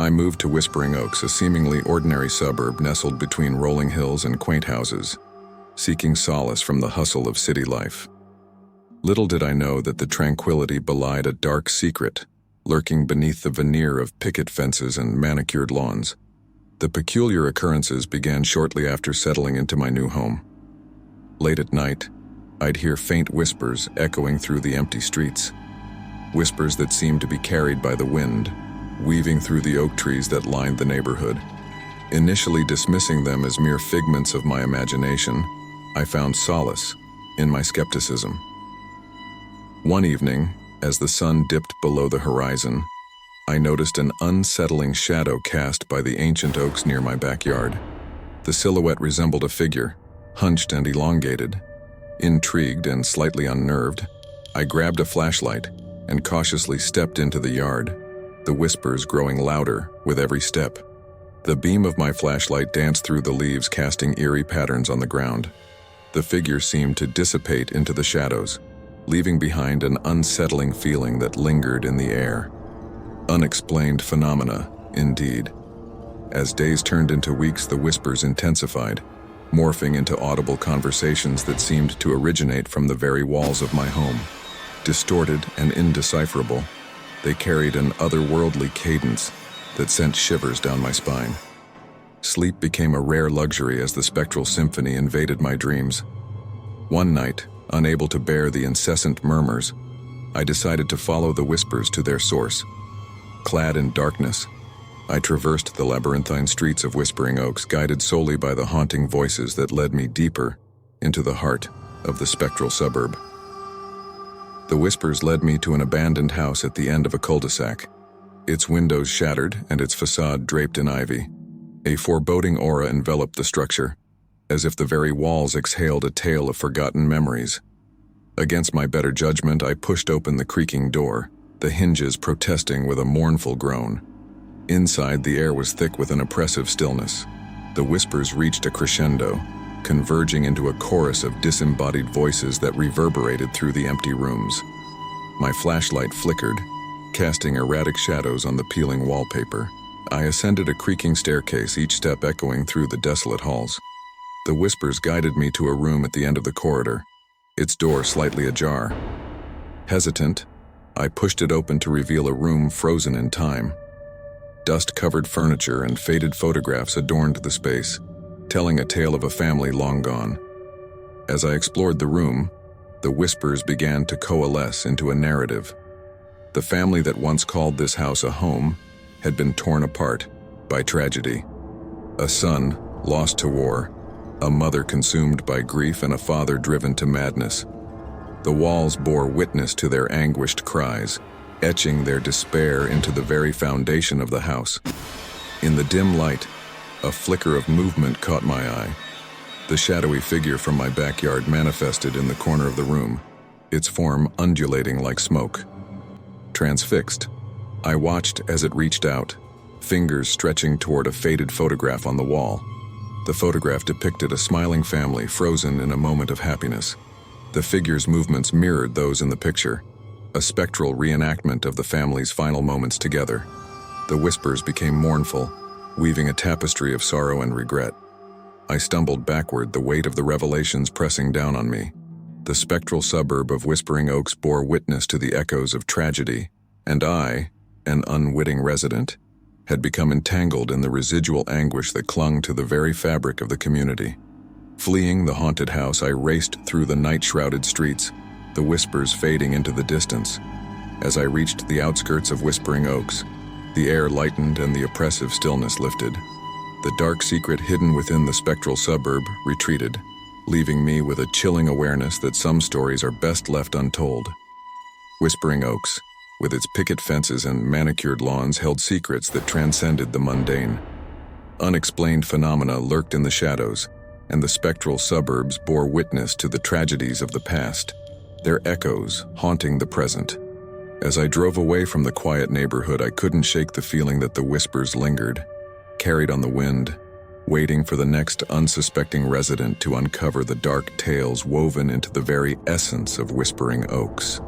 I moved to Whispering Oaks, a seemingly ordinary suburb nestled between rolling hills and quaint houses, seeking solace from the hustle of city life. Little did I know that the tranquility belied a dark secret, lurking beneath the veneer of picket fences and manicured lawns. The peculiar occurrences began shortly after settling into my new home. Late at night, I'd hear faint whispers echoing through the empty streets. Whispers that seemed to be carried by the wind, weaving through the oak trees that lined the neighborhood. Initially dismissing them as mere figments of my imagination, I found solace in my skepticism. One evening, as the sun dipped below the horizon, I noticed an unsettling shadow cast by the ancient oaks near my backyard. The silhouette resembled a figure, hunched and elongated. Intrigued and slightly unnerved, I grabbed a flashlight and cautiously stepped into the yard, the whispers growing louder with every step. The beam of my flashlight danced through the leaves, casting eerie patterns on the ground. The figure seemed to dissipate into the shadows, leaving behind an unsettling feeling that lingered in the air. Unexplained phenomena, indeed. As days turned into weeks, the whispers intensified, morphing into audible conversations that seemed to originate from the very walls of my home. Distorted and indecipherable, they carried an otherworldly cadence that sent shivers down my spine. Sleep became a rare luxury as the spectral symphony invaded my dreams. One night, unable to bear the incessant murmurs, I decided to follow the whispers to their source. Clad in darkness, I traversed the labyrinthine streets of Whispering Oaks, guided solely by the haunting voices that led me deeper into the heart of the spectral suburb. The whispers led me to an abandoned house at the end of a cul-de-sac, its windows shattered and its facade draped in ivy. A foreboding aura enveloped the structure, as if the very walls exhaled a tale of forgotten memories. Against my better judgment, I pushed open the creaking door, the hinges protesting with a mournful groan. Inside, the air was thick with an oppressive stillness. The whispers reached a crescendo, converging into a chorus of disembodied voices that reverberated through the empty rooms. My flashlight flickered, casting erratic shadows on the peeling wallpaper. I ascended a creaking staircase, each step echoing through the desolate halls. The whispers guided me to a room at the end of the corridor, its door slightly ajar. Hesitant, I pushed it open to reveal a room frozen in time. Dust-covered furniture and faded photographs adorned the space, telling a tale of a family long gone. As I explored the room, the whispers began to coalesce into a narrative. The family that once called this house a home had been torn apart by tragedy. A son lost to war, a mother consumed by grief, and a father driven to madness. The walls bore witness to their anguished cries, etching their despair into the very foundation of the house. In the dim light, a flicker of movement caught my eye. The shadowy figure from my backyard manifested in the corner of the room, its form undulating like smoke. Transfixed, I watched as it reached out, fingers stretching toward a faded photograph on the wall. The photograph depicted a smiling family frozen in a moment of happiness. The figure's movements mirrored those in the picture, a spectral reenactment of the family's final moments together. The whispers became mournful, weaving a tapestry of sorrow and regret. I stumbled backward, the weight of the revelations pressing down on me. The spectral suburb of Whispering Oaks bore witness to the echoes of tragedy, and I, an unwitting resident, had become entangled in the residual anguish that clung to the very fabric of the community. Fleeing the haunted house, I raced through the night-shrouded streets, the whispers fading into the distance. As I reached the outskirts of Whispering Oaks, the air lightened and the oppressive stillness lifted. The dark secret hidden within the spectral suburb retreated, leaving me with a chilling awareness that some stories are best left untold. Whispering Oaks, with its picket fences and manicured lawns, held secrets that transcended the mundane. Unexplained phenomena lurked in the shadows, and the spectral suburbs bore witness to the tragedies of the past, their echoes haunting the present. As I drove away from the quiet neighborhood, I couldn't shake the feeling that the whispers lingered, carried on the wind, waiting for the next unsuspecting resident to uncover the dark tales woven into the very essence of Whispering Oaks.